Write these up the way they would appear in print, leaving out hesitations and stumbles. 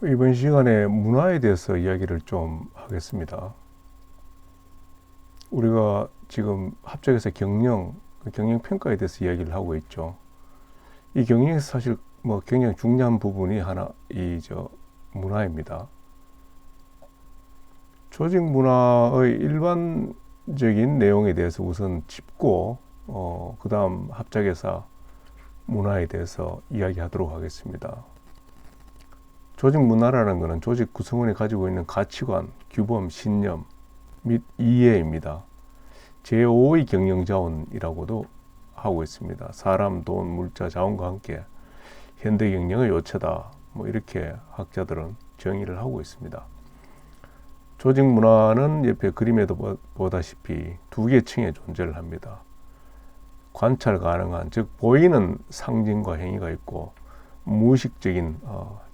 이번 시간에 문화에 대해서 이야기를 좀 하겠습니다. 우리가 지금 합작에서 경영 평가에 대해서 이야기를 하고 있죠. 이 경영에서 사실 굉장히 중요한 부분이 하나 문화입니다. 조직 문화의 일반적인 내용에 대해서 우선 짚고 그 다음 합작에서 문화에 대해서 이야기하도록 하겠습니다. 조직 문화라는 것은 조직 구성원이 가지고 있는 가치관, 규범, 신념 및 이해입니다. 제5의 경영자원이라고도 하고 있습니다. 사람, 돈, 물자, 자원과 함께 현대 경영의 요체다. 이렇게 학자들은 정의를 하고 있습니다. 조직 문화는 옆에 그림에도 보다시피 두 개의 층의 존재를 합니다. 관찰 가능한, 즉 보이는 상징과 행위가 있고 무의식적인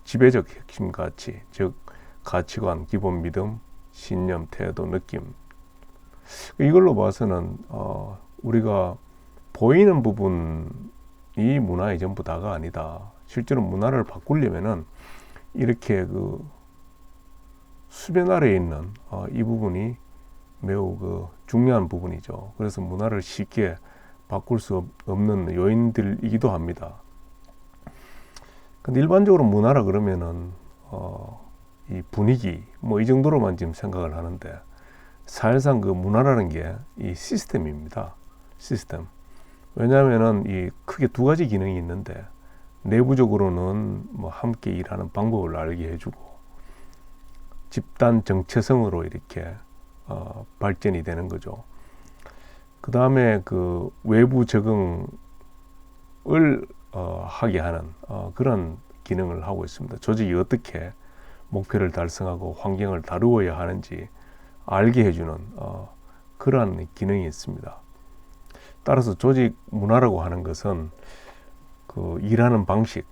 지배적 핵심 가치, 즉 가치관, 기본 믿음, 신념, 태도, 느낌. 이걸로 봐서는 우리가 보이는 부분이 문화의 전부 다가 아니다. 실제로 문화를 바꾸려면은 이렇게 수면 아래에 있는 이 부분이 매우 중요한 부분이죠. 그래서 문화를 쉽게 바꿀 수 없는 요인들이기도 합니다. 근데 일반적으로 문화라 그러면은 이 분위기 이 정도로만 지금 생각을 하는데 사실상 그 문화라는 게 이 시스템입니다. 시스템. 왜냐하면은 이 크게 두 가지 기능이 있는데 내부적으로는 함께 일하는 방법을 알게 해주고 집단 정체성으로 이렇게 발전이 되는 거죠. 그 다음에 그 외부 적응을 하게 하는 그런 기능을 하고 있습니다. 조직이 어떻게 목표를 달성하고 환경을 다루어야 하는지 알게 해주는 그러한 기능이 있습니다. 따라서 조직 문화라고 하는 것은 그 일하는 방식,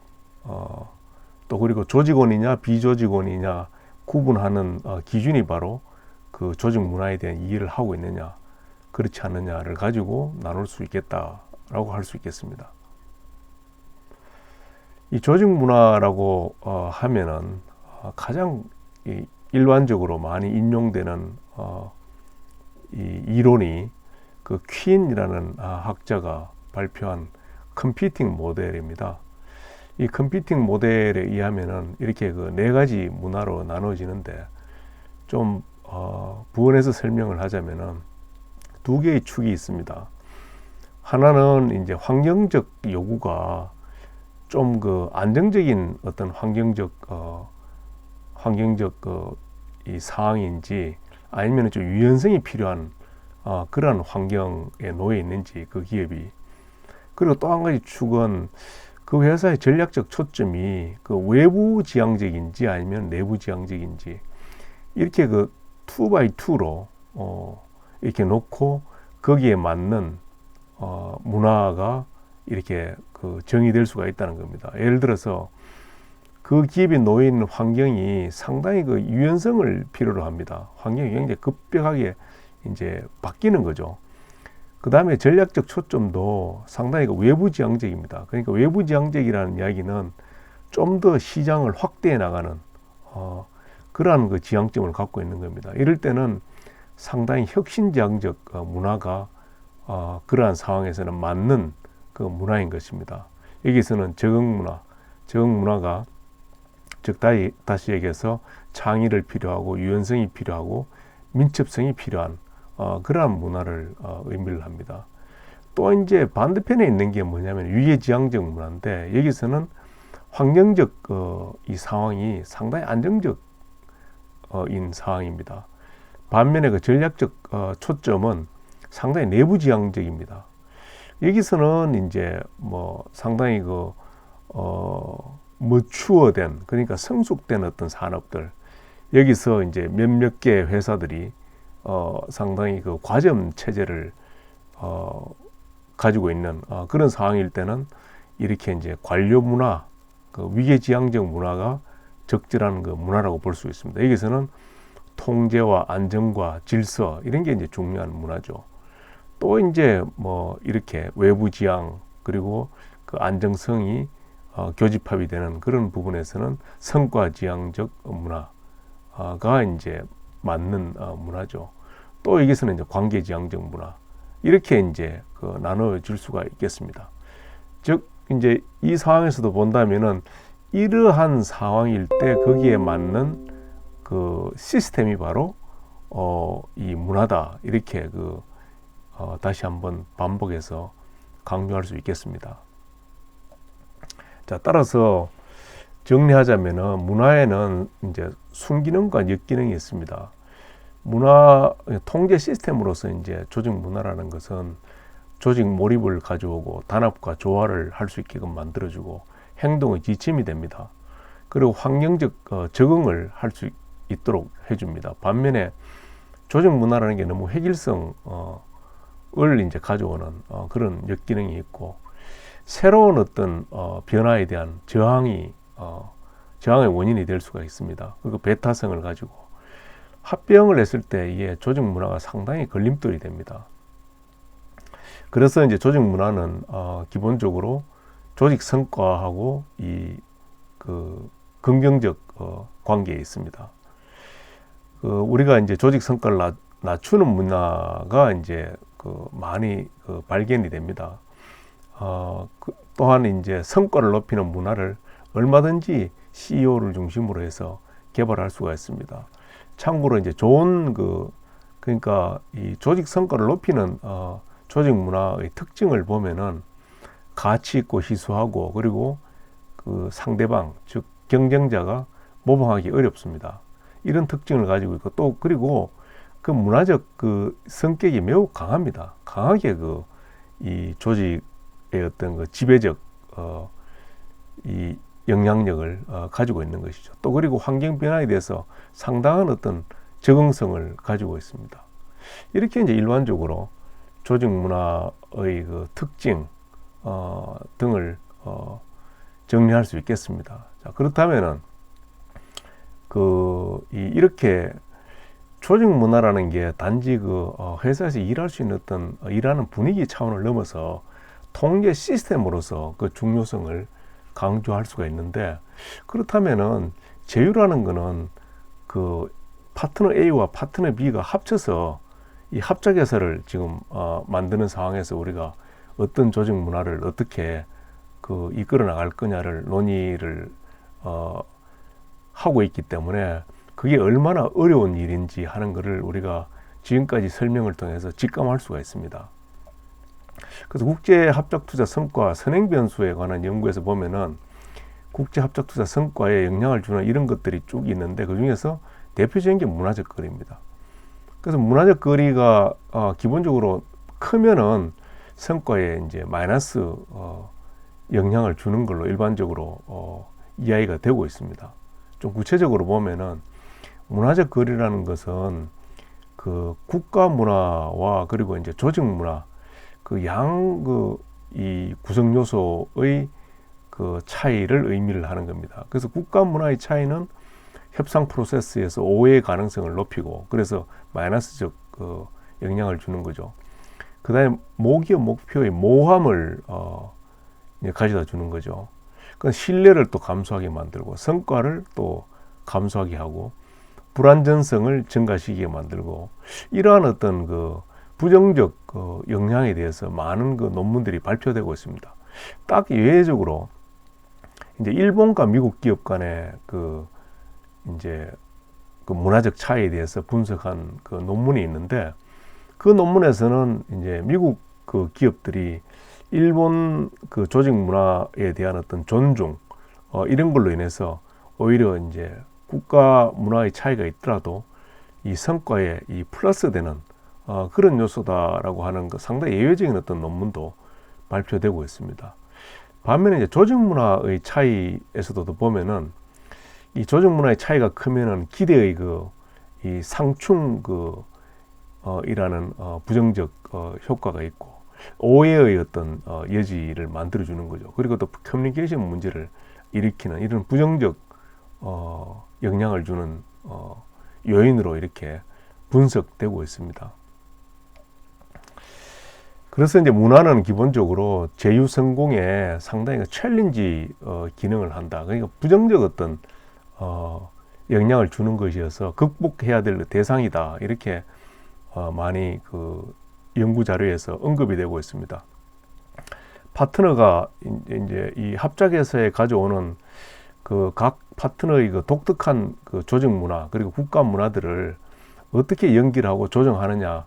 또 그리고 조직원이냐 비조직원이냐 구분하는 기준이 바로 그 조직 문화에 대한 이해를 하고 있느냐 그렇지 않느냐를 가지고 나눌 수 있겠다라고 할 수 있겠습니다. 이 조직 문화라고 하면은 가장 일반적으로 많이 인용되는 이 이론이 그 퀸이라는 학자가 발표한 컴피팅 모델입니다. 이 컴피팅 모델에 의하면은 이렇게 그 네 가지 문화로 나눠지는데 좀 부언해서 설명을 하자면은 두 개의 축이 있습니다. 하나는 이제 환경적 요구가 좀 그 안정적인 어떤 환경적 이 상황인지 아니면 좀 유연성이 필요한 그런 환경에 놓여 있는지 그 기업이. 그리고 또 한 가지 축은 그 회사의 전략적 초점이 그 외부 지향적인지 아니면 내부 지향적인지 이렇게 그 2x2로 이렇게 놓고 거기에 맞는 문화가 이렇게 그 정의될 수가 있다는 겁니다. 예를 들어서 그 기업이 놓여 있는 환경이 상당히 그 유연성을 필요로 합니다. 환경이 굉장히 급격하게 이제 바뀌는 거죠. 그 다음에 전략적 초점도 상당히 그 외부 지향적입니다. 그러니까 외부 지향적이라는 이야기는 좀 더 시장을 확대해 나가는 그러한 그 지향점을 갖고 있는 겁니다. 이럴 때는 상당히 혁신지향적 문화가 그러한 상황에서는 맞는 그 문화인 것입니다. 여기서는 적응문화가 즉 다시 얘기해서 창의를 필요하고 유연성이 필요하고 민첩성이 필요한 그러한 문화를 의미를 합니다. 또 이제 반대편에 있는 게 뭐냐면 위계지향적 문화인데 여기서는 환경적 이 상황이 상당히 안정적 인 상황입니다. 반면에 그 전략적 초점은 상당히 내부지향적입니다. 여기서는 이제 상당히 머추어된 그러니까 성숙된 어떤 산업들 여기서 이제 몇몇 개 회사들이 상당히 그 과점 체제를 가지고 있는 그런 상황일 때는 이렇게 이제 관료 문화, 그 위계지향적 문화가 적절한 그 문화라고 볼 수 있습니다. 여기서는 통제와 안정과 질서 이런 게 이제 중요한 문화죠. 또 이제 이렇게 외부 지향 그리고 그 안정성이 교집합이 되는 그런 부분에서는 성과지향적 문화가 이제 맞는 문화죠. 또 여기서는 이제 관계지향적 문화, 이렇게 이제 나눠질 수가 있겠습니다. 즉 이제 이 상황에서도 본다면은 이러한 상황일 때 거기에 맞는 그 시스템이 바로 이 문화다, 이렇게 다시 한번 반복해서 강조할 수 있겠습니다. 자, 따라서 정리하자면은 문화에는 이제 순기능과 역기능이 있습니다. 문화 통제 시스템으로서 이제 조직 문화라는 것은 조직 몰입을 가져오고 단합과 조화를 할 수 있게끔 만들어주고 행동의 지침이 됩니다. 그리고 환경적 적응을 할 수 있도록 해줍니다. 반면에 조직 문화라는 게 너무 획일성을 이제 가져오는 그런 역기능이 있고, 새로운 어떤 변화에 대한 저항의 원인이 될 수가 있습니다. 그리고 배타성을 가지고 합병을 했을 때 이게 조직 문화가 상당히 걸림돌이 됩니다. 그래서 이제 조직 문화는 기본적으로 조직 성과하고 긍정적 관계에 있습니다. 우리가 이제 조직 성과를 낮추는 문화가 이제 많이 발견이 됩니다. 또한 이제 성과를 높이는 문화를 얼마든지 CEO를 중심으로 해서 개발할 수가 있습니다. 참고로 이제 좋은 그러니까 이 조직 성과를 높이는 조직 문화의 특징을 보면은 가치 있고 희소하고, 그리고 상대방 즉 경쟁자가 모방하기 어렵습니다. 이런 특징을 가지고 있고, 또 그리고 그 문화적 성격이 매우 강합니다. 강하게 이 조직의 어떤 지배적 이 영향력을 가지고 있는 것이죠. 또 그리고 환경 변화에 대해서 상당한 어떤 적응성을 가지고 있습니다. 이렇게 이제 일반적으로 조직 문화의 특징 등을 정리할 수 있겠습니다. 자, 그렇다면은 이렇게 조직 문화라는 게 단지 회사에서 일할 수 있는 어떤 일하는 분위기 차원을 넘어서 통계 시스템으로서 그 중요성을 강조할 수가 있는데, 그렇다면은 제휴라는 거는 파트너 A와 파트너 B가 합쳐서 이 합작 회사를 지금 만드는 상황에서 우리가 어떤 조직 문화를 어떻게 이끌어 나갈 거냐를 논의를 하고 있기 때문에 그게 얼마나 어려운 일인지 하는 것을 우리가 지금까지 설명을 통해서 직감할 수가 있습니다. 그래서 국제합작투자 성과 선행 변수에 관한 연구에서 보면은 국제합작투자 성과에 영향을 주는 이런 것들이 쭉 있는데, 그 중에서 대표적인 게 문화적 거리입니다. 그래서 문화적 거리가 기본적으로 크면은 성과에 이제 마이너스 영향을 주는 걸로 일반적으로 이야기가 되고 있습니다. 좀 구체적으로 보면은 문화적 거리라는 것은 국가 문화와 그리고 이제 조직 문화 이 구성 요소의 차이를 의미를 하는 겁니다. 그래서 국가 문화의 차이는 협상 프로세스에서 오해의 가능성을 높이고, 그래서 마이너스적 영향을 주는 거죠. 그 다음에 모기업 목표의 모함을 가져다 주는 거죠. 그 신뢰를 또 감소하게 만들고, 성과를 또 감소하게 하고, 불안전성을 증가시키게 만들고, 이러한 어떤 부정적 영향에 대해서 많은 논문들이 발표되고 있습니다. 딱 예외적으로 이제 일본과 미국 기업 간의 이제 문화적 차이에 대해서 분석한 논문이 있는데, 그 논문에서는 이제 미국 기업들이 일본 조직 문화에 대한 어떤 존중 이런 걸로 인해서 오히려 이제 국가 문화의 차이가 있더라도 이 성과에 이 플러스 되는 그런 요소다라고 하는 상당히 예외적인 어떤 논문도 발표되고 있습니다. 반면에 이제 조직 문화의 차이에서도 보면은 이 조직 문화의 차이가 크면은 기대의 이 상충 이라는 부정적 효과가 있고, 오해의 어떤 여지를 만들어주는 거죠. 그리고 또 커뮤니케이션 문제를 일으키는 이런 부정적 영향을 주는 요인으로 이렇게 분석되고 있습니다. 그래서 이제 문화는 기본적으로 제휴 성공에 상당히 챌린지 기능을 한다. 그러니까 부정적 어떤 영향을 주는 것이어서 극복해야 될 대상이다. 이렇게 많이 그 연구 자료에서 언급이 되고 있습니다. 파트너가 이제 이 합작에서의 가져오는 그 각 파트너의 그 독특한 그 조직 문화 그리고 국가 문화들을 어떻게 연기하고 조정하느냐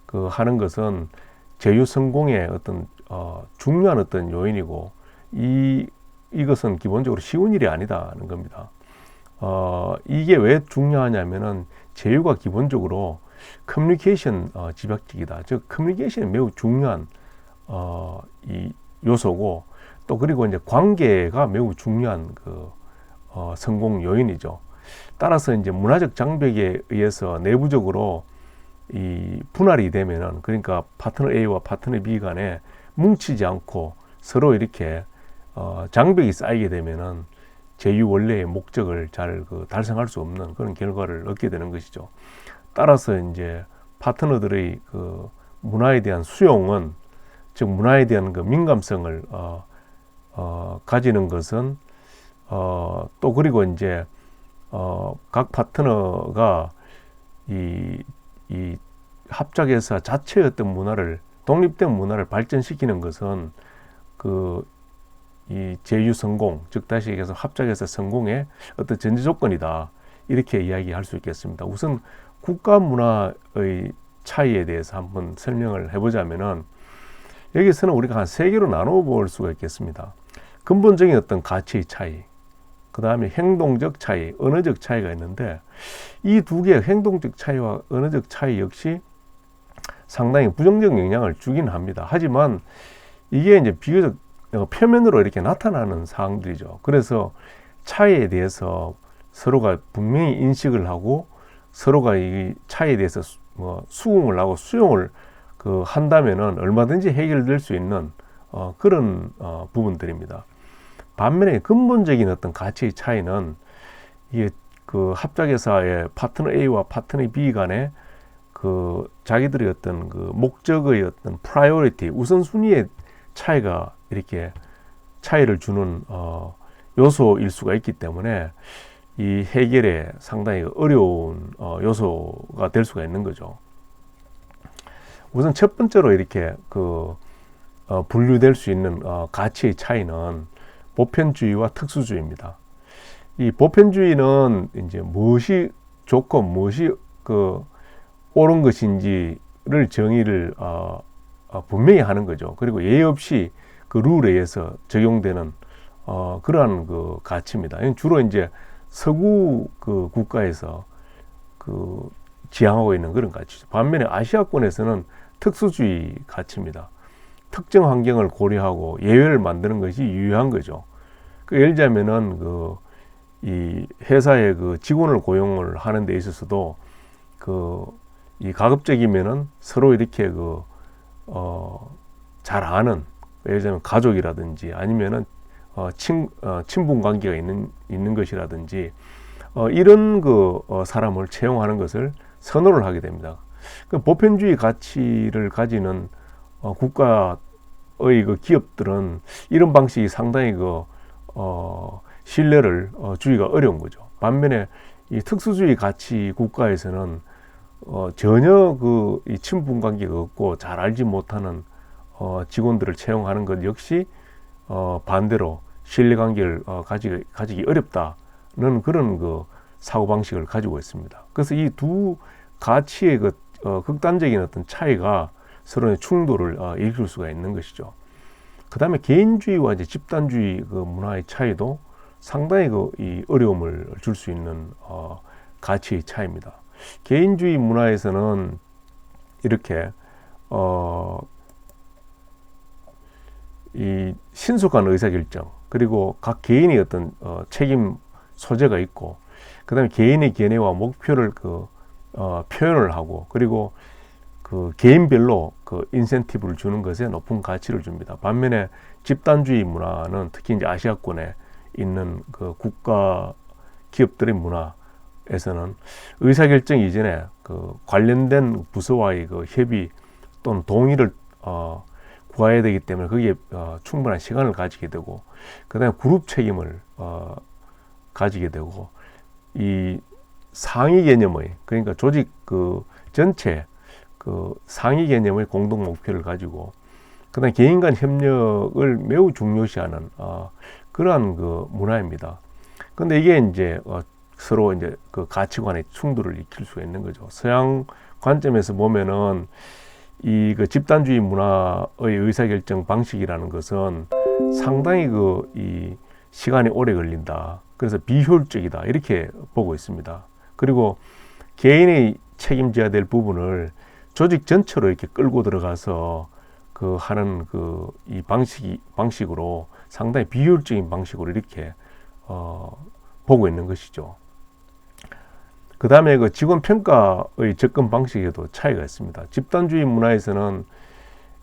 그 하는 것은 제휴 성공의 어떤 중요한 어떤 요인이고 이것은 기본적으로 쉬운 일이 아니다는 겁니다. 이게 왜 중요하냐면은 제휴가 기본적으로 커뮤니케이션 집약직이다. 즉 커뮤니케이션이 매우 중요한 이 요소고 또 그리고 이제 관계가 매우 중요한 그 성공 요인이죠. 따라서 이제 문화적 장벽에 의해서 내부적으로 이 분할이 되면은 그러니까 파트너 A와 파트너 B 간에 뭉치지 않고 서로 이렇게 장벽이 쌓이게 되면은 제휴 원래의 목적을 잘 달성할 수 없는 그런 결과를 얻게 되는 것이죠. 따라서 이제 파트너들의 그 문화에 대한 수용은 즉 문화에 대한 그 민감성을 가지는 것은 또 그리고 이제 각 파트너가 이 합작회사 자체의 어떤 문화를 독립된 문화를 발전시키는 것은 이 제휴 성공, 즉 다시 얘기해서 합작회사 성공의 어떤 전제 조건이다. 이렇게 이야기할 수 있겠습니다. 우선 국가 문화의 차이에 대해서 한번 설명을 해보자면은 여기서는 우리가 한 세 개로 나눠 볼 수가 있겠습니다. 근본적인 어떤 가치의 차이, 그 다음에 행동적 차이, 언어적 차이가 있는데 이 두 개의 행동적 차이와 언어적 차이 역시 상당히 부정적 영향을 주긴 합니다. 하지만 이게 이제 비교적 표면으로 이렇게 나타나는 사항들이죠. 그래서 차이에 대해서 서로가 분명히 인식을 하고 서로가 이 차이에 대해서 수긍을 하고 수용을 한다면은 얼마든지 해결될 수 있는 그런 부분들입니다. 반면에 근본적인 어떤 가치의 차이는 이게 그 합작회사의 파트너 A와 파트너 B 간에 그 자기들의 어떤 그 목적의 어떤 프라이오리티 우선순위의 차이가 이렇게 차이를 주는 요소일 수가 있기 때문에 이 해결에 상당히 어려운 요소가 될 수가 있는 거죠. 우선 첫 번째로 이렇게 분류될 수 있는 가치의 차이는 보편주의와 특수주의입니다. 이 보편주의는 이제 무엇이 좋고 무엇이 옳은 것인지를 정의를 분명히 하는 거죠. 그리고 예의 없이 그 룰에 의해서 적용되는 그러한 그 가치입니다. 주로 이제 서구 그 국가에서 지향하고 있는 그런 가치죠. 반면에 아시아권에서는 특수주의 가치입니다. 특정 환경을 고려하고 예외를 만드는 것이 유효한 거죠. 예를 들자면은 이 회사의 그 직원을 고용을 하는 데 있어서도 이 가급적이면은 서로 이렇게 잘 아는 예를 들자면 가족이라든지 아니면은 친분 관계가 있는 것이라든지 이런 사람을 채용하는 것을 선호를 하게 됩니다. 보편주의 가치를 가지는 국가의 기업들은 이런 방식이 상당히 신뢰를 주기가 어려운 거죠. 반면에 이 특수주의 가치 국가에서는 전혀 이 친분 관계가 없고 잘 알지 못하는 직원들을 채용하는 것 역시 반대로 신뢰 관계를 가지기 어렵다는 그런 사고 방식을 가지고 있습니다. 그래서 이 두 가치의 극단적인 어떤 차이가 서로의 충돌을 일으킬 수가 있는 것이죠. 그 다음에 개인주의와 이제 집단주의 문화의 차이도 상당히 이 어려움을 줄 수 있는 가치의 차이입니다. 개인주의 문화에서는 이렇게 이 신속한 의사결정 그리고 각 개인의 어떤 책임 소재가 있고 그 다음에 개인의 견해와 목표를 표현을 하고 그리고 개인별로 인센티브를 주는 것에 높은 가치를 줍니다. 반면에 집단주의 문화는 특히 이제 아시아권에 있는 국가 기업들의 문화에서는 의사결정 이전에 관련된 부서와의 협의 또는 동의를 보아야 되기 때문에 거기에 충분한 시간을 가지게 되고, 그 다음에 그룹 책임을 가지게 되고, 이 상위 개념의, 그러니까 조직 그 전체 그 상위 개념의 공동 목표를 가지고, 그 다음에 개인 간 협력을 매우 중요시하는 그러한 그 문화입니다. 근데 이게 이제 서로 이제 그 가치관의 충돌을 일으킬 수가 있는 거죠. 서양 관점에서 보면은 이 그 집단주의 문화의 의사결정 방식이라는 것은 상당히 그 이 시간이 오래 걸린다. 그래서 비효율적이다. 이렇게 보고 있습니다. 그리고 개인이 책임져야 될 부분을 조직 전체로 이렇게 끌고 들어가서 그 하는 그 이 방식으로 상당히 비효율적인 방식으로 이렇게 보고 있는 것이죠. 그 다음에 그 직원 평가의 접근 방식에도 차이가 있습니다. 집단주의 문화에서는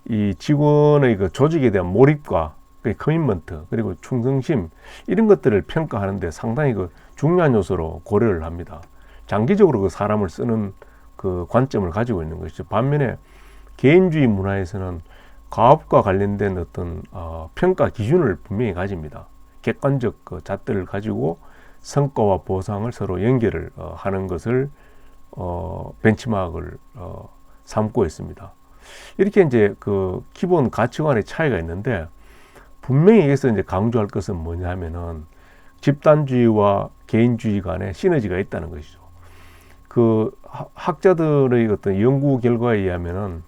이 직원의 그 조직에 대한 몰입과 그 커미트먼트 그리고 충성심 이런 것들을 평가하는데 상당히 그 중요한 요소로 고려를 합니다. 장기적으로 그 사람을 쓰는 그 관점을 가지고 있는 것이죠. 반면에 개인주의 문화에서는 과업과 관련된 어떤 평가 기준을 분명히 가집니다. 객관적 그 잣대를 가지고 성과와 보상을 서로 연결을 하는 것을 벤치마크를 삼고 있습니다. 이렇게 이제 그 기본 가치관의 차이가 있는데, 분명히 여기서 이제 강조할 것은 뭐냐면은 집단주의와 개인주의 간에 시너지가 있다는 것이죠. 그 학자들의 어떤 연구 결과에 의하면은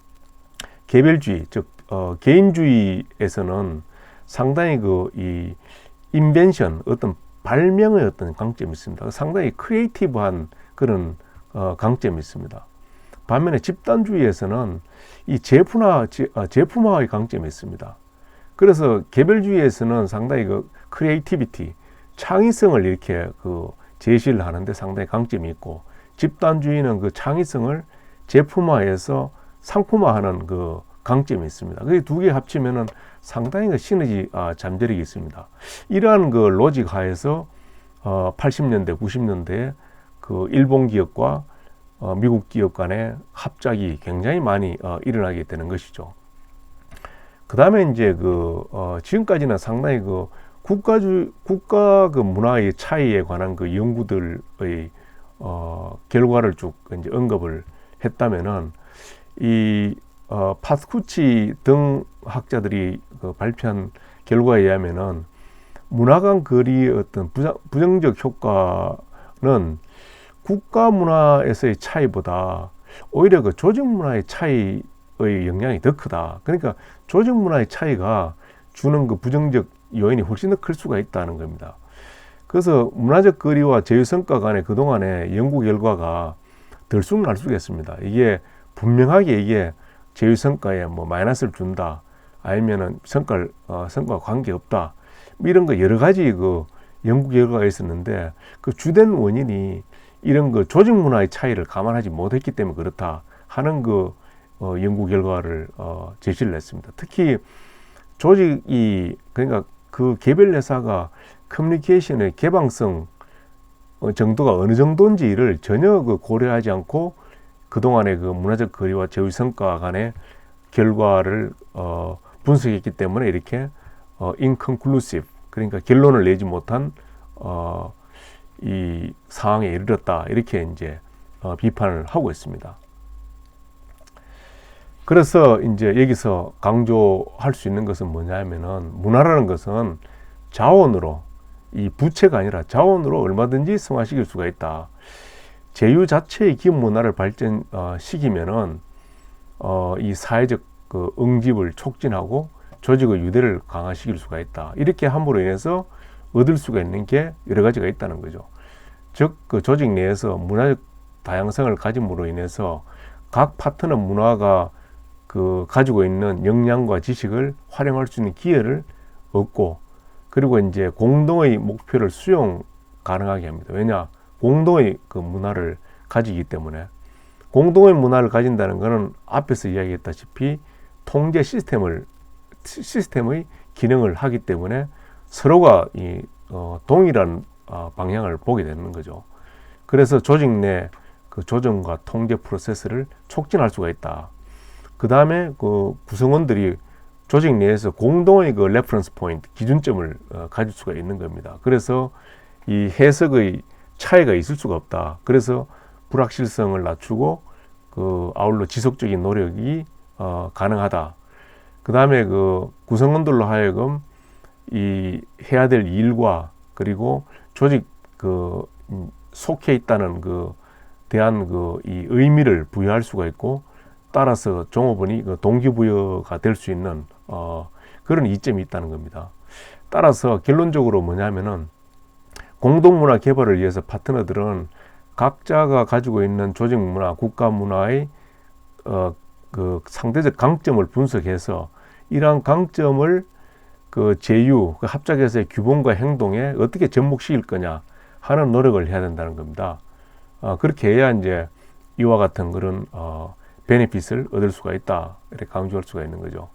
개별주의, 즉 개인주의에서는 상당히 그 이 인벤션, 어떤 발명의 어떤 강점이 있습니다. 상당히 크리에이티브한 그런 강점이 있습니다. 반면에 집단주의에서는 이 제품화의 강점이 있습니다. 그래서 개별주의에서는 상당히 그 크리에이티비티, 창의성을 이렇게 그 제시를 하는데 상당히 강점이 있고, 집단주의는 그 창의성을 제품화해서 상품화하는 그 강점이 있습니다. 그 두 개 합치면은 상당히 그 시너지 잠재력이 있습니다. 이러한 그 로직 하에서 80년대, 90년대에 그 일본 기업과 미국 기업 간의 합작이 굉장히 많이 일어나게 되는 것이죠. 그 다음에 이제 지금까지는 상당히 국가 그 문화의 차이에 관한 그 연구들의 결과를 쭉 이제 언급을 했다면은 파스쿠치 등 학자들이 발표한 결과에 의하면은 문화 간 거리의 어떤 부정적 효과는 국가 문화에서의 차이보다 오히려 그 조직 문화의 차이의 영향이 더 크다. 그러니까 조직 문화의 차이가 주는 그 부정적 요인이 훨씬 더 클 수가 있다는 겁니다. 그래서 문화적 거리와 제휴성과 간의 그동안의 연구 결과가 들쑥날쑥했습니다. 이게 분명하게 이게 제휴성과에 뭐 마이너스를 준다, 아니면은 성과와 관계없다, 뭐 이런 거 여러 가지 그 연구 결과가 있었는데, 그 주된 원인이 이런 그 조직 문화의 차이를 감안하지 못했기 때문에 그렇다 하는 그 연구 결과를 제시를 했습니다. 특히 조직이, 그러니까 그 개별 회사가 커뮤니케이션의 개방성 정도가 어느 정도인지를 전혀 그 고려하지 않고 그동안의 그 문화적 거리와 제휴 성과 간의 결과를 분석했기 때문에 이렇게 inconclusive, 그러니까 결론을 내지 못한 이 상황에 이르렀다, 이렇게 이제 비판을 하고 있습니다. 그래서 이제 여기서 강조할 수 있는 것은 뭐냐면은, 문화라는 것은 자원으로, 이 부채가 아니라 자원으로 얼마든지 승화시킬 수가 있다. 제휴 자체의 기업 문화를 발전시키면은 이 사회적 그 응집을 촉진하고 조직의 유대를 강화시킬 수가 있다. 이렇게 함으로 인해서 얻을 수가 있는 게 여러 가지가 있다는 거죠. 즉, 그 조직 내에서 문화적 다양성을 가짐으로 인해서 각 파트너 문화가 그 가지고 있는 역량과 지식을 활용할 수 있는 기회를 얻고, 그리고 이제 공동의 목표를 수용 가능하게 합니다. 왜냐? 공동의 그 문화를 가지기 때문에. 공동의 문화를 가진다는 것은 앞에서 이야기했다시피 통제 시스템의 기능을 하기 때문에 서로가 동일한 방향을 보게 되는 거죠. 그래서 조직 내 그 조정과 통제 프로세스를 촉진할 수가 있다. 그 다음에 그 구성원들이 조직 내에서 공동의 그 레퍼런스 포인트, 기준점을 가질 수가 있는 겁니다. 그래서 이 해석의 차이가 있을 수가 없다. 그래서 불확실성을 낮추고 아울러 지속적인 노력이 가능하다. 그 다음에 그 구성원들로 하여금 이 해야 될 일과 그리고 조직 속해 있다는 대한 이 의미를 부여할 수가 있고, 따라서 종업원이 동기부여가 될 수 있는 그런 이점이 있다는 겁니다. 따라서 결론적으로 뭐냐면은, 공동문화 개발을 위해서 파트너들은 각자가 가지고 있는 조직 문화, 국가 문화의 상대적 강점을 분석해서 이러한 강점을 제휴, 합작에서의 규범과 행동에 어떻게 접목시킬 거냐 하는 노력을 해야 된다는 겁니다. 그렇게 해야 이제 이와 같은 그런 베네핏을 얻을 수가 있다, 이렇게 강조할 수가 있는 거죠.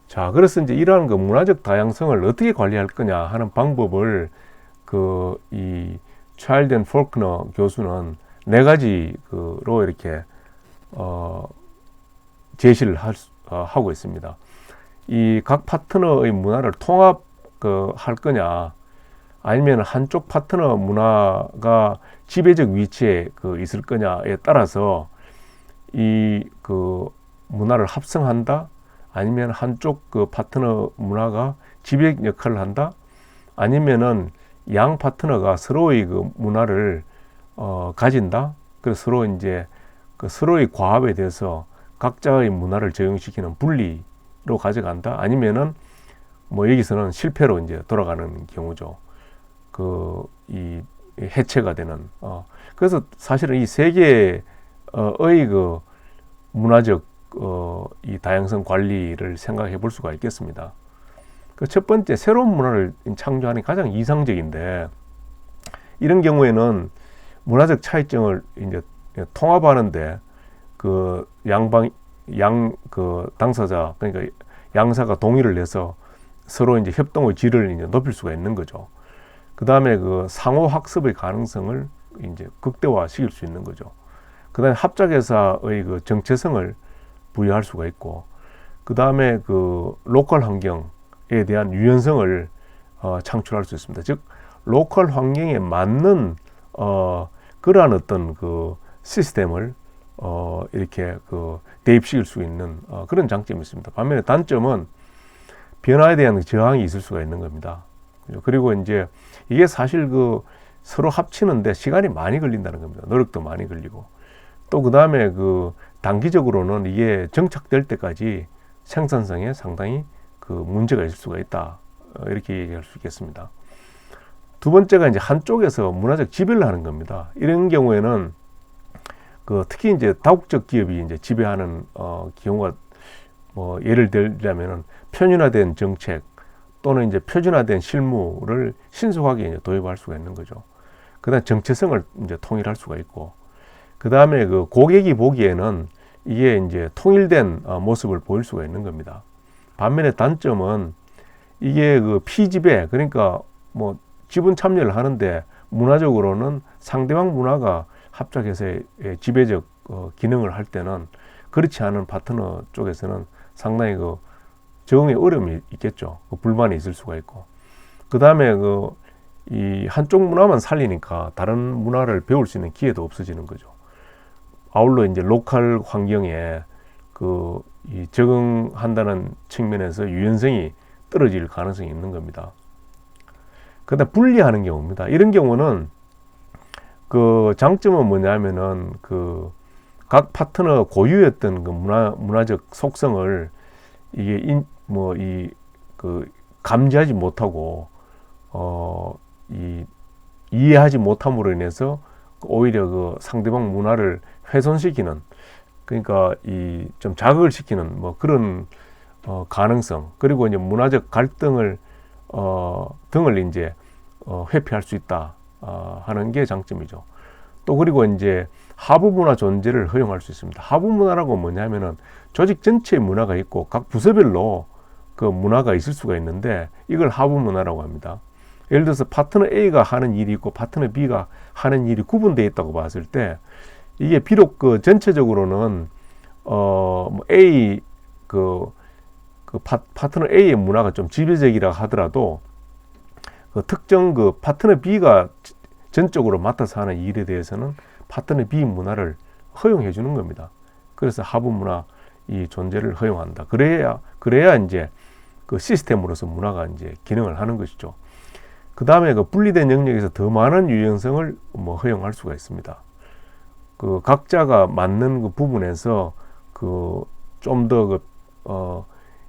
자, 그래서 이제 이러한 문화적 다양성을 어떻게 관리할 거냐 하는 방법을 이 차일드 앤 폴크너 교수는 4가지로 이렇게 제시를 하고 있습니다. 이 각 파트너의 문화를 통합할 거냐, 아니면 한쪽 파트너 문화가 지배적 위치에 있을 거냐에 따라서 이 문화를 합성한다, 아니면 한쪽 파트너 문화가 지배적 역할을 한다, 아니면은 양 파트너가 서로의 문화를 가진다. 그래서 서로 이제 서로의 과합에 대해서 각자의 문화를 적용시키는 분리로 가져간다. 아니면은 여기서는 실패로 이제 돌아가는 경우죠. 이 해체가 되는. 그래서 사실은 이 세 개의 문화적 이 다양성 관리를 생각해 볼 수가 있겠습니다. 첫 번째, 새로운 문화를 창조하는 가장 이상적인데, 이런 경우에는 문화적 차이점을 이제 통합하는데 당사자, 그러니까 양사가 동의를 내서 서로 이제 협동의 질을 이제 높일 수가 있는 거죠. 그 다음에 상호 학습의 가능성을 이제 극대화시킬 수 있는 거죠. 그 다음에 합작회사의 정체성을 부여할 수가 있고, 그 다음에 로컬 환경에 대한 유연성을 창출할 수 있습니다. 즉, 로컬 환경에 맞는 그러한 어떤 시스템을 이렇게 대입시킬 수 있는 그런 장점이 있습니다. 반면에 단점은 변화에 대한 저항이 있을 수가 있는 겁니다. 그리고 이제 이게 사실 서로 합치는데 시간이 많이 걸린다는 겁니다. 노력도 많이 걸리고, 또 그 다음에 단기적으로는 이게 정착될 때까지 생산성에 상당히 문제가 있을 수가 있다, 이렇게 얘기할 수 있겠습니다. 두 번째가 이제 한쪽에서 문화적 지배를 하는 겁니다. 이런 경우에는 특히 이제 다국적 기업이 이제 지배하는 경우가 예를 들자면은 편윤화된 정책 또는 이제 표준화된 실무를 신속하게 이제 도입할 수가 있는 거죠. 그다음 정체성을 이제 통일할 수가 있고, 그 다음에 고객이 보기에는 이게 이제 통일된 모습을 보일 수가 있는 겁니다. 반면에 단점은 이게 피지배, 그러니까 지분 참여를 하는데 문화적으로는 상대방 문화가 합작해서의 지배적 기능을 할 때는 그렇지 않은 파트너 쪽에서는 상당히 적응에 어려움이 있겠죠. 불만이 있을 수가 있고, 그 다음에 이 한쪽 문화만 살리니까 다른 문화를 배울 수 있는 기회도 없어지는 거죠. 아울러 이제 로컬 환경에 이 적응한다는 측면에서 유연성이 떨어질 가능성이 있는 겁니다. 그다음 분리하는 경우입니다. 이런 경우는 장점은 뭐냐면은 각 파트너 고유였던 문화적 속성을 이게 감지하지 못하고 이해하지 못함으로 인해서 오히려 상대방 문화를 훼손시키는, 그러니까 좀 자극을 시키는 그런 가능성, 그리고 이제 문화적 갈등을 등을 이제 회피할 수 있다 하는 게 장점이죠. 또 그리고 이제 하부 문화 존재를 허용할 수 있습니다. 하부 문화라고 뭐냐면은 조직 전체의 문화가 있고 각 부서별로 문화가 있을 수가 있는데 이걸 하부 문화라고 합니다. 예를 들어서 파트너 A가 하는 일이 있고 파트너 B가 하는 일이 구분되어 있다고 봤을 때 이게 비록 전체적으로는 A 그 파트너 A의 문화가 좀 지배적이라 하더라도 그 특정 그 파트너 B가 전적으로 맡아서 하는 일에 대해서는 파트너 B 문화를 허용해 주는 겁니다. 그래서 하부 문화 이 존재를 허용한다. 그래야 이제 그 시스템으로서 문화가 이제 기능을 하는 것이죠. 그 다음에 그 분리된 영역에서 더 많은 유연성을 뭐 허용할 수가 있습니다. 그 각자가 맞는 그 부분에서 그 좀 더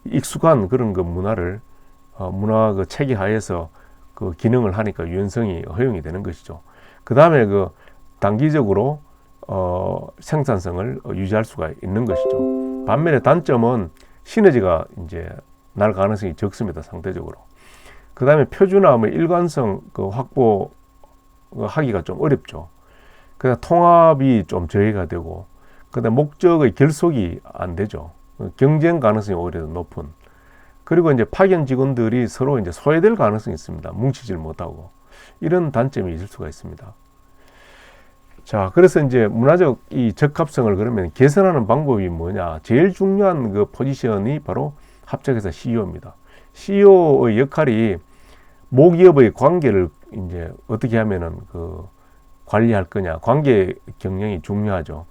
익숙한 그런 그 문화를 문화 그 체계 하에서 그 기능을 하니까 유연성이 허용이 되는 것이죠. 그 다음에 그 단기적으로 생산성을 유지할 수가 있는 것이죠. 반면에 단점은 시너지가 이제 날 가능성이 적습니다. 상대적으로. 그 다음에 표준화, 뭐 일관성 그 확보하기가 좀 어렵죠. 그다음 통합이 좀 저해가 되고, 그다음 목적의 결속이 안 되죠. 경쟁 가능성이 오히려 높은. 그리고 이제 파견 직원들이 서로 이제 소외될 가능성이 있습니다. 뭉치질 못하고. 이런 단점이 있을 수가 있습니다. 자, 그래서 이제 문화적 이 적합성을 그러면 개선하는 방법이 뭐냐? 제일 중요한 그 포지션이 바로 합작회사 CEO입니다. CEO의 역할이 모기업의 관계를 이제 어떻게 하면은 그 관리할 거냐. 관계 경영이 중요하죠.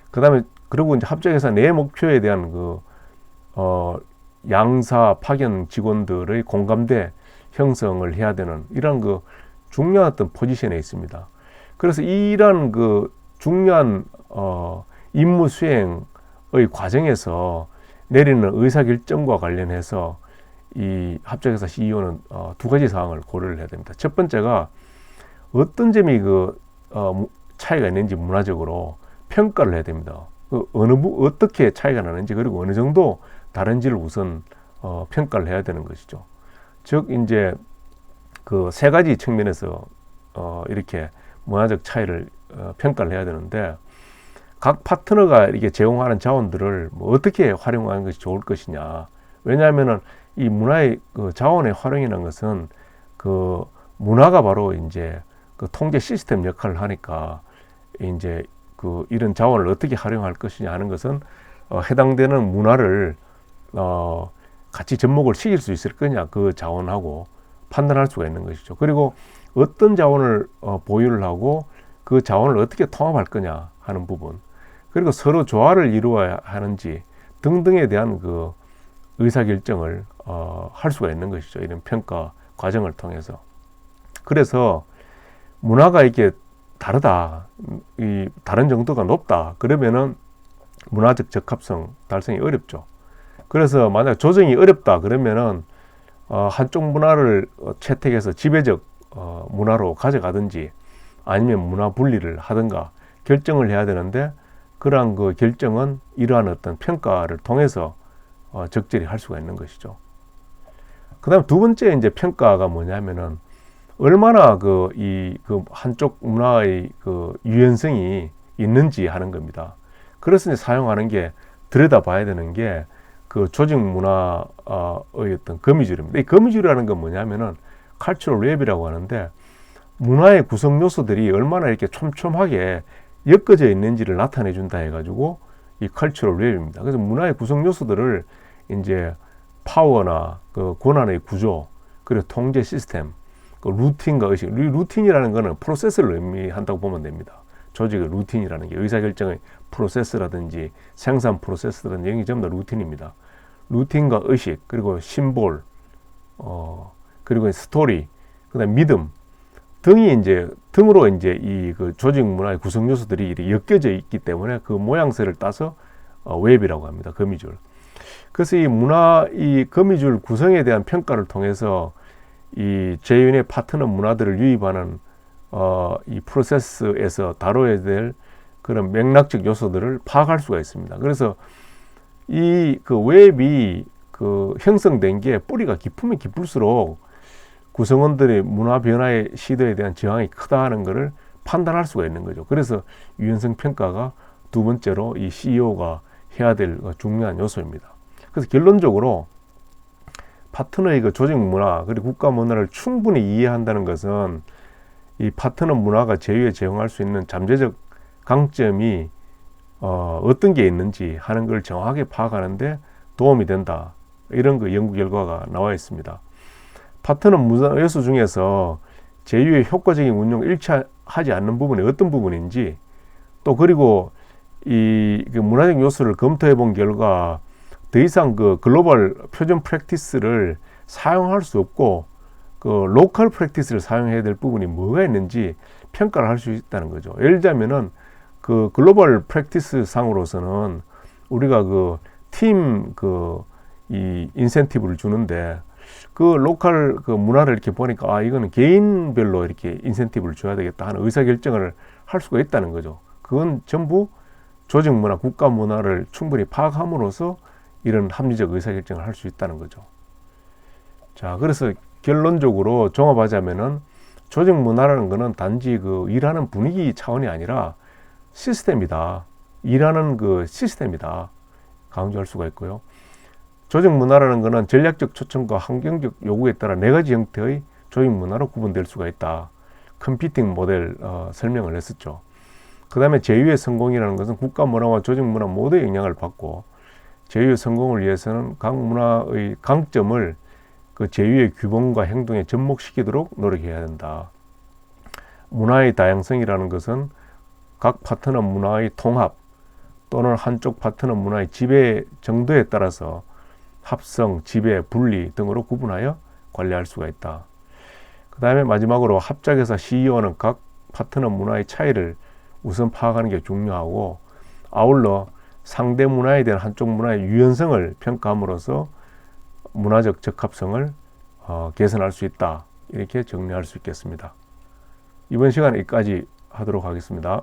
그 다음에 그리고 이제 합작회사 내 목표에 대한 그 양사 파견 직원들의 공감대 형성을 해야 되는 이런 그 중요한 어떤 포지션에 있습니다. 그래서 이런 그 중요한 임무 수행의 과정에서 내리는 의사결정과 관련해서 이 합작회사 CEO는 두 가지 사항을 고려를 해야 됩니다. 첫 번째가 어떤 점이 그 차이가 있는지 문화적으로 평가를 해야 됩니다. 어떻게 차이가 나는지 그리고 어느 정도 다른지를 우선 평가를 해야 되는 것이죠. 즉 이제 그 세 가지 측면에서 이렇게 문화적 차이를 평가를 해야 되는데 각 파트너가 이렇게 제공하는 자원들을 뭐 어떻게 활용하는 것이 좋을 것이냐. 왜냐하면은 이 문화의 그 자원의 활용이라는 것은 그 문화가 바로 이제 그 통제 시스템 역할을 하니까 이제 그 이런 자원을 어떻게 활용할 것이냐 하는 것은 해당되는 문화를 같이 접목을 시킬 수 있을 거냐 그 자원하고 판단할 수가 있는 것이죠. 그리고 어떤 자원을 보유를 하고 그 자원을 어떻게 통합할 거냐 하는 부분, 그리고 서로 조화를 이루어야 하는지 등등에 대한 그 의사결정을 할 수가 있는 것이죠. 이런 평가 과정을 통해서. 그래서 문화가 이렇게 다르다, 이 다른 정도가 높다 그러면은 문화적 적합성 달성이 어렵죠. 그래서 만약 조정이 어렵다 그러면은 한쪽 문화를 채택해서 지배적 문화로 가져가든지 아니면 문화 분리를 하든가 결정을 해야 되는데, 그러한 그 결정은 이러한 어떤 평가를 통해서 적절히 할 수가 있는 것이죠. 그 다음 두 번째 이제 평가가 뭐냐면은 얼마나 그 한쪽 문화의 그 유연성이 있는지 하는 겁니다. 그래서 이제 사용하는 게 들여다봐야 되는 게 그 조직 문화의 어떤 거미줄입니다. 이 거미줄이라는 건 뭐냐면은 cultural web이라고 하는데 문화의 구성 요소들이 얼마나 이렇게 촘촘하게 엮어져 있는지를 나타내 준다 해가지고 이 cultural web입니다. 그래서 문화의 구성 요소들을 이제 파워나 그 권한의 구조, 그리고 통제 시스템, 그 루틴과 의식, 루틴이라는 것은 프로세스를 의미한다고 보면 됩니다. 조직의 루틴이라는 게 의사결정의 프로세스라든지 생산 프로세스라든지 이런 게 전부 다 루틴입니다. 루틴과 의식, 그리고 심볼, 그리고 스토리, 그다음 믿음 등이 이제 등으로 이제 이 그 조직 문화의 구성 요소들이 이렇게 엮여져 있기 때문에 그 모양새를 따서 웹이라고 합니다. 거미줄. 그래서 이 거미줄 구성에 대한 평가를 통해서 이 제휴인의 파트너 문화들을 유입하는 이 프로세스에서 다뤄야 될 그런 맥락적 요소들을 파악할 수가 있습니다. 그래서 이 그 웹이 그 형성된 게 뿌리가 깊으면 깊을수록 구성원들의 문화 변화의 시도에 대한 저항이 크다 하는 것을 판단할 수가 있는 거죠. 그래서 유연성 평가가 두 번째로 이 CEO가 해야 될 중요한 요소입니다. 그래서 결론적으로 파트너의 그 조직 문화 그리고 국가 문화를 충분히 이해한다는 것은 이 파트너 문화가 제휴에 제공할 수 있는 잠재적 강점이 어떤 게 있는지 하는 걸 정확하게 파악하는데 도움이 된다 이런 그 연구 결과가 나와 있습니다. 파트너 문화 요소 중에서 제휴의 효과적인 운용 일치하지 않는 부분이 어떤 부분인지, 또 그리고 이 문화적 요소를 검토해 본 결과 더 이상 그 글로벌 표준 프랙티스를 사용할 수 없고 그 로컬 프랙티스를 사용해야 될 부분이 뭐가 있는지 평가를 할 수 있다는 거죠. 예를 들자면은 그 글로벌 프랙티스 상으로서는 우리가 그 팀 이 인센티브를 주는데, 그 로컬 그 문화를 이렇게 보니까 이거는 개인별로 이렇게 인센티브를 줘야 되겠다 하는 의사결정을 할 수가 있다는 거죠. 그건 전부 조직 문화, 국가 문화를 충분히 파악함으로써 이런 합리적 의사결정을 할 수 있다는 거죠. 자, 그래서 결론적으로 종합하자면은 조직 문화라는 것은 단지 그 일하는 분위기 차원이 아니라 시스템이다. 일하는 그 시스템이다. 강조할 수가 있고요. 조직 문화라는 것은 전략적 초점과 환경적 요구에 따라 네 가지 형태의 조직 문화로 구분될 수가 있다. 컴피팅 모델 설명을 했었죠. 그 다음에 제휴의 성공이라는 것은 국가 문화와 조직 문화 모두의 영향을 받고, 제휴의 성공을 위해서는 각 문화의 강점을 그 제휴의 규범과 행동에 접목시키도록 노력해야 된다. 문화의 다양성이라는 것은 각 파트너 문화의 통합 또는 한쪽 파트너 문화의 지배 정도에 따라서 합성, 지배, 분리 등으로 구분하여 관리할 수가 있다. 그 다음에 마지막으로 합작에서 CEO는 각 파트너 문화의 차이를 우선 파악하는 게 중요하고, 아울러 상대 문화에 대한 한쪽 문화의 유연성을 평가함으로써 문화적 적합성을 개선할 수 있다. 이렇게 정리할 수 있겠습니다. 이번 시간 여기까지 하도록 하겠습니다.